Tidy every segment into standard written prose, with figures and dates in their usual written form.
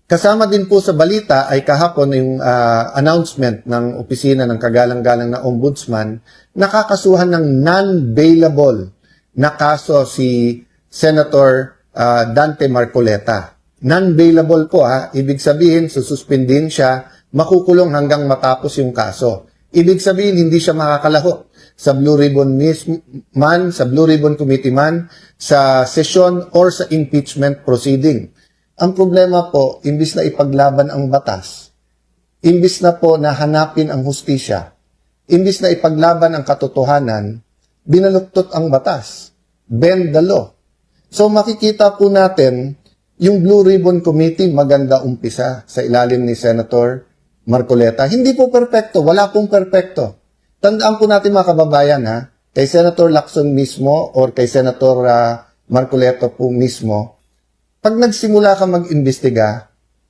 Kasama din po sa balita ay kahapon yung announcement ng opisina ng kagalang-galang na ombudsman, nakakasuhan ng non-bailable na kaso si Senator Dante Marcoleta. Non-bailable po ibig sabihin sususpendin siya, makukulong hanggang matapos yung kaso. Ibig sabihin hindi siya makakalaho sa Blue Ribbon man, sa Blue Ribbon Committee man, sa session or sa impeachment proceeding. Ang problema po, imbis na ipaglaban ang batas, imbis na po na hanapin ang hustisya, imbis na ipaglaban ang katotohanan, binaluktot ang batas. Bend the law. So makikita po natin, yung Blue Ribbon Committee maganda umpisa sa ilalim ni Senator Marcoleta. Hindi po perpekto, wala pong perpekto. Tandaan po natin mga kababayan kay Senator Lacson mismo or kay Senator Marcoleta po mismo, pag nagsimula ka mag-imbestiga,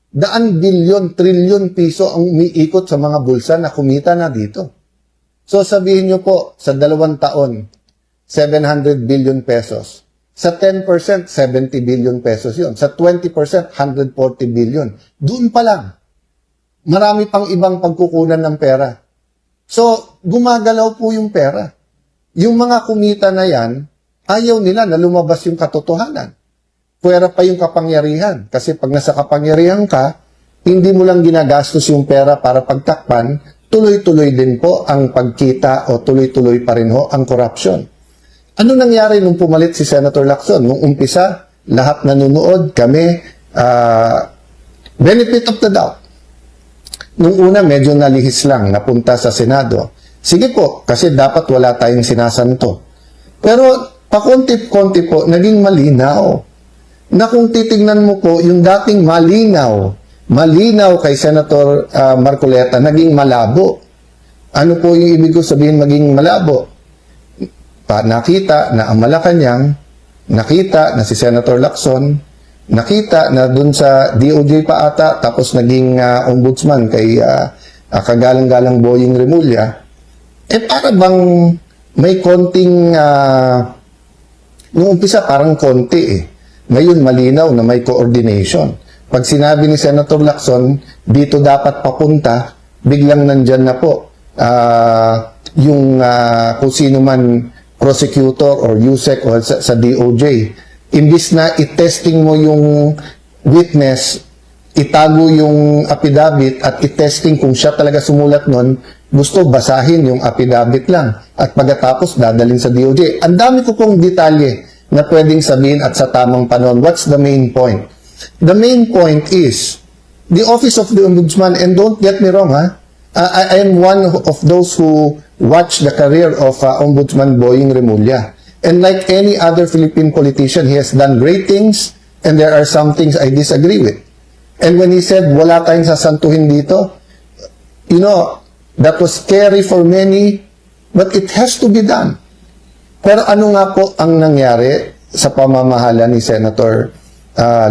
daan bilyon, trilyon piso ang umiikot sa mga bulsa na kumita na dito. So sabihin nyo po, sa 2 taon, 700 billion pesos. Sa 10%, 70 billion pesos yun. Sa 20%, 140 billion. Doon pa lang. Marami pang ibang pagkukunan ng pera. So, gumagalaw po yung pera. Yung mga kumita na yan, ayaw nila na lumabas yung katotohanan. Pwera pa yung kapangyarihan. Kasi pag nasa kapangyarihan ka, hindi mo lang ginagastos yung pera para pagtakpan, tuloy-tuloy din po ang pagkita o tuloy-tuloy pa rin ho ang corruption. Ano nangyari nung pumalit si Senator Lacson? Nung umpisa, lahat nanonood, kami, benefit of the doubt. Nung una, medyo nalihis lang, napunta sa Senado. Sige po, kasi dapat wala tayong sinasanto. Pero, pakonti-konti po, naging malinaw. Na kung titignan mo po, yung dating malinaw kay Senator Marcoleta, naging malabo. Ano po yung ibig ko sabihin maging malabo? Nakita na ang Malacanang, nakita na si Senator Lacson, nakita na dun sa DOJ pa ata, tapos naging ombudsman kay kagalang-galang Boying Remulla, para bang may konting, nung umpisa parang konti Ngayon malinaw na may coordination. Pag sinabi ni Senator Lacson, dito dapat papunta, biglang nandyan na po yung kung sino man prosecutor or USEC o sa DOJ. Imbis na i-testing mo yung witness, itago yung affidavit at i-testing kung siya talaga sumulat nun, gusto basahin yung affidavit lang at pagkatapos dadalhin sa DOJ. Ang dami ko pong detalye na pwedeng sabihin at sa tamang panahon. What's the main point? The main point is the Office of the Ombudsman, and don't get me wrong, I am one of those who watched the career of Ombudsman Boying Remulla. And like any other Philippine politician, he has done great things, and there are some things I disagree with. And when he said, wala tayong sasantuhin dito, you know, that was scary for many, but it has to be done. Pero ano nga po ang nangyari sa pamamahala ni Senator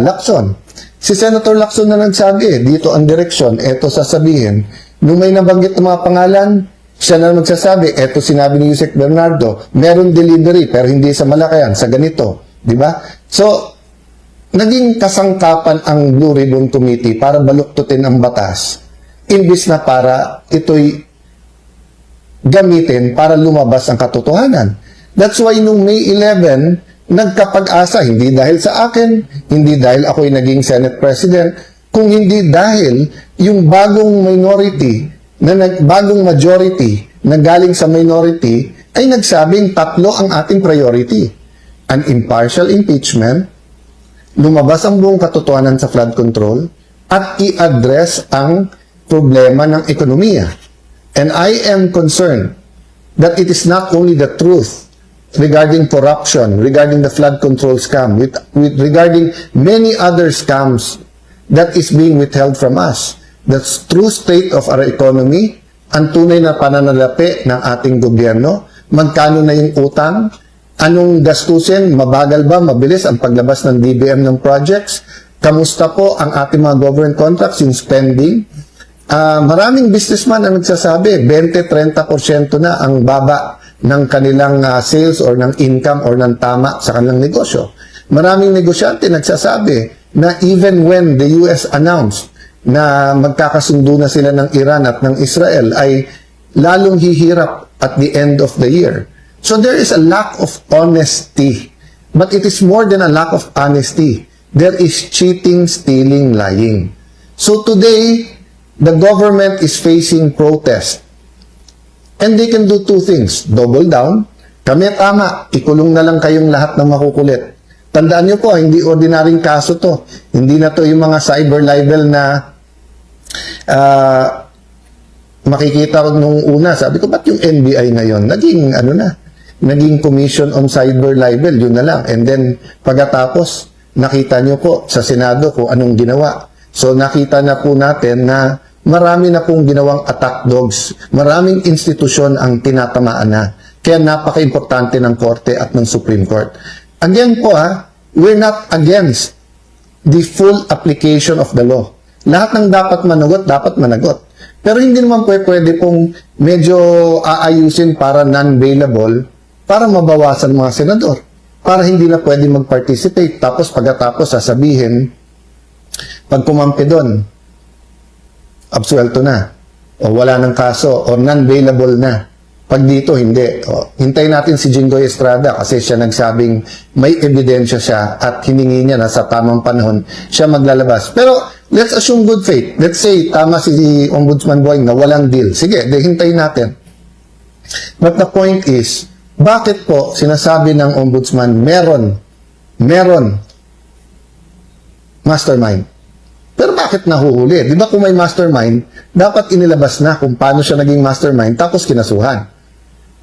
Lacson? Si Senator Lacson na nagsabi, dito ang direksyon, eto sasabihin. Nung may nabanggit ng mga pangalan, siya na magsasabi, eto sinabi ni Yusek Bernardo, meron delivery pero hindi sa Malacayan, sa ganito. Diba? So, naging kasangkapan ang Blue Ribbon Committee para baluktutin ang batas, imbis na para ito'y gamitin para lumabas ang katotohanan. That's why nung May 11, nagkapag-asa, hindi dahil sa akin, hindi dahil ako'y naging Senate President, kung hindi dahil yung bagong minority, bagong majority na galing sa minority, ay nagsabing tatlo ang ating priority. An impartial impeachment, lumabas ang buong katotohanan sa flood control, at i-address ang problema ng ekonomiya. And I am concerned that it is not only the truth regarding corruption, regarding the flood control scam, regarding many other scams that is being withheld from us. The true state of our economy, ang tunay na pananalapi ng ating gobyerno, magkano na yung utang, anong gastusin, mabagal ba, mabilis ang paglabas ng DBM ng projects, kamusta po ang ating mga government contracts, yung spending. Maraming businessman ang nagsasabi, 20-30% na ang baba ng kanilang sales or ng income or ng tama sa kanilang negosyo. Maraming negosyante nagsasabi na even when the US announced na magkakasundo na sila ng Iran at ng Israel ay lalong hihirap at the end of the year. So there is a lack of honesty. But it is more than a lack of honesty. There is cheating, stealing, lying. So today, the government is facing protest. And they can do two things. Double down. Kami tama, ikulong na lang kayong lahat ng makukulit. Tandaan nyo po, hindi ordinaryong kaso to. Hindi na to yung mga cyber libel na makikita ko nung una. Sabi ko, ba't yung NBI ngayon? Naging Commission on Cyber Libel, yun na lang. And then, pagkatapos, nakita nyo po sa Senado kung anong ginawa. So, nakita na po natin na marami na pong ginawang attack dogs. Maraming institusyon ang tinatamaan na. Kaya napaka-importante ng Korte at ng Supreme Court. Again po we're not against the full application of the law. Lahat ng dapat managot. Pero hindi naman pwede pong medyo aayusin para non-bailable para mabawasan mga senador. Para hindi na pwede mag-participate. Tapos pagkatapos sasabihin, pag kumampi doon, absuelto na. O wala ng kaso. O non-bailable na. Pag dito, hindi. O, hintayin natin si Jinggoy Estrada kasi siya nagsabing may ebidensya siya at hiningi niya na sa tamang panahon siya maglalabas. Pero let's assume good faith. Let's say tama si Ombudsman Boying na walang deal. Sige, hintayin natin. But the point is, bakit po sinasabi ng Ombudsman meron mastermind? Pero bakit nahuhuli? Di ba kung may mastermind, dapat inilabas na kung paano siya naging mastermind tapos kinasuhan.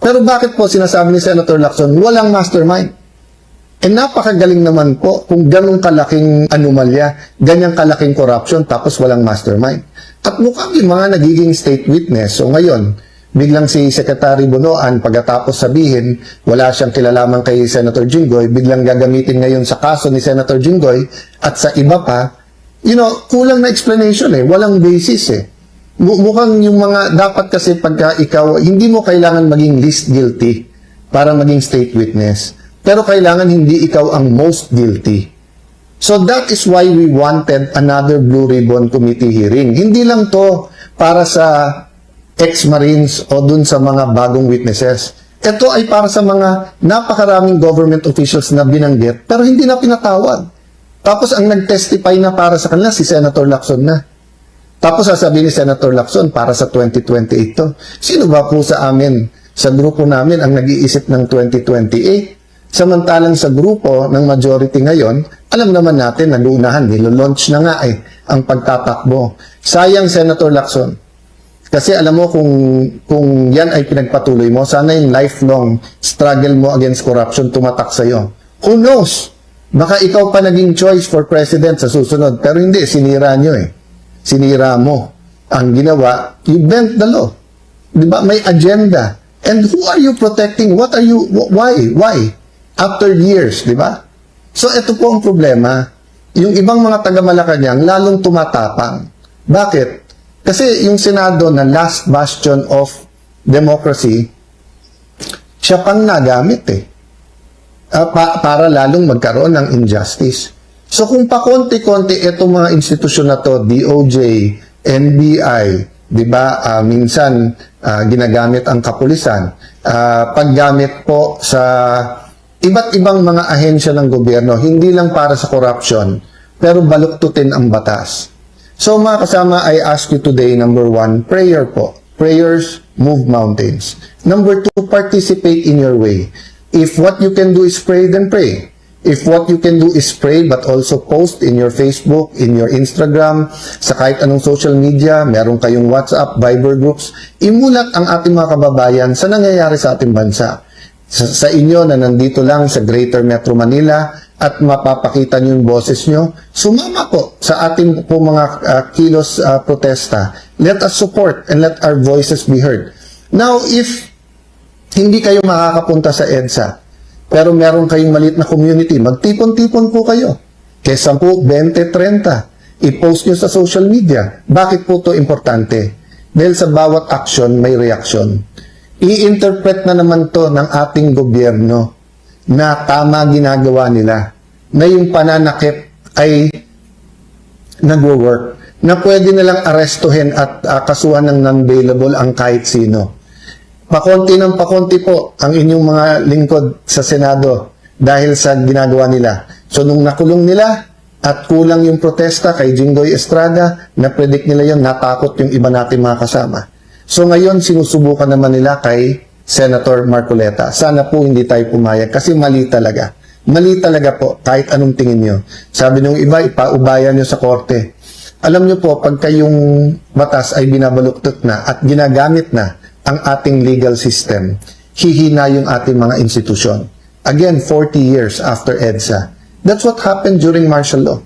Pero bakit po sinasabi ni Senator Lacson, walang mastermind? Napakagaling naman po kung ganong kalaking anomalya, ganyang kalaking corruption, tapos walang mastermind. At mukhang yung mga nagiging state witness. So ngayon, biglang si Secretary Bonoan, pagkatapos sabihin, wala siyang kilalaman kay Senator Jinggoy, biglang gagamitin ngayon sa kaso ni Senator Jinggoy, at sa iba pa, kulang na explanation walang basis Mukhang yung mga, dapat kasi pagka ikaw, hindi mo kailangan maging least guilty para maging state witness. Pero kailangan hindi ikaw ang most guilty. So that is why we wanted another Blue Ribbon Committee hearing. Hindi lang to para sa ex-Marines o dun sa mga bagong witnesses. Ito ay para sa mga napakaraming government officials na binanggit pero hindi na pinatawag. Tapos ang nag-testify na para sa kanila si Senator Lacson na. Tapos sasabihin ni Senator Lacson para sa 2028 to. Sino ba po sa amin, sa grupo namin ang nag-iisip ng 2028? Samantalang sa grupo ng majority ngayon, alam naman natin, nag-uunahan, nilo-launch na nga ang pagtatakbo. Sayang, Senator Lacson. Kasi alam mo kung yan ay pinagpatuloy mo, sana yung lifelong struggle mo against corruption tumatak sa'yo. Who knows? Baka ikaw pa naging choice for president sa susunod. Pero hindi, sinira nyo Sinira mo. Ang ginawa, you bent the law. Diba? May agenda. And who are you protecting? What are you, why? Why? After years, diba? So, ito po ang problema. Yung ibang mga taga-Malacanang lalong tumatapang. Bakit? Kasi yung Senado na last bastion of democracy, siya pang nagamit para lalong magkaroon ng injustice. So kung pakonti-konti itong mga institusyon na to, DOJ, NBI, di ba, minsan ginagamit ang kapulisan, paggamit po sa iba't ibang mga ahensya ng gobyerno, hindi lang para sa corruption, pero baluktutin ang batas. So mga kasama, I ask you today, number 1, prayer po. Prayers move mountains. Number 2, participate in your way. If what you can do is pray, then pray. If what you can do is pray but also post in your Facebook, in your Instagram, sa kahit anong social media, meron kayong WhatsApp, Viber groups, imulat ang ating mga kababayan sa nangyayari sa ating bansa. Sa inyo na nandito lang sa Greater Metro Manila at mapapakita niyo yung boses niyo, sumama po sa ating po mga kilos protesta. Let us support and let our voices be heard. Now, if hindi kayo makakapunta sa EDSA, pero meron kayong maliit na community, magtipon-tipon po kayo. Kesa po 20, 30. I-post nyo sa social media. Bakit po to importante? Dahil sa bawat action, may reaction. I-interpret na naman to ng ating gobyerno na tama ginagawa nila. Na yung pananakip ay nagwo-work, na pwede nilang arestuhin at kasuhan ng non-bailable ang kahit sino. Pakonti ng pakonti po ang inyong mga lingkod sa Senado dahil sa ginagawa nila. So nung nakulong nila at kulang yung protesta kay Jinggoy Estrada, na-predict nila yon, natakot yung iba natin mga kasama. So ngayon sinusubukan naman nila kay Senator Marcoleta. Sana po hindi tayo pumayag kasi mali talaga. Mali talaga po kahit anong tingin nyo. Sabi nung iba, ipaubayan nyo sa korte. Alam nyo po, pagka yung batas ay binabaluktot na at ginagamit na ang ating legal system, hihina yung ating mga institusyon. Again, 40 years after EDSA. That's what happened during martial law.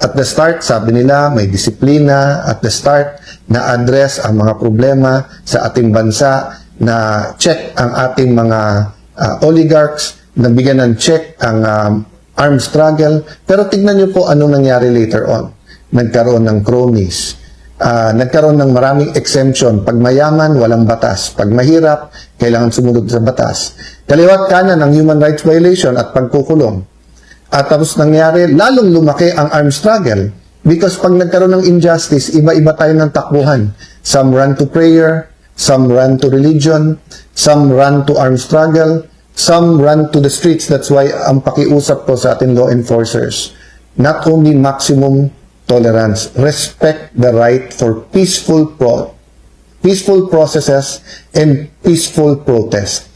At the start, sabi nila, may disiplina. At the start, na-address ang mga problema sa ating bansa, na check ang ating mga oligarchs, nabigyan ng check ang armed struggle. Pero tignan nyo po anong nangyari later on. Nagkaroon ng cronies. Nagkaroon ng maraming exemption. Pag mayaman, walang batas. Pag mahirap, kailangan sumunod sa batas. Kaliwat kanan ang human rights violation at pagkukulong. At tapos nangyari, lalong lumaki ang armed struggle. Because pag nagkaroon ng injustice, iba-iba tayo ng takbuhan. Some run to prayer, some run to religion, some run to armed struggle, some run to the streets. That's why ang pakiusap ko sa ating law enforcers, not only maximum tolerance, respect the right for peaceful processes and peaceful protest.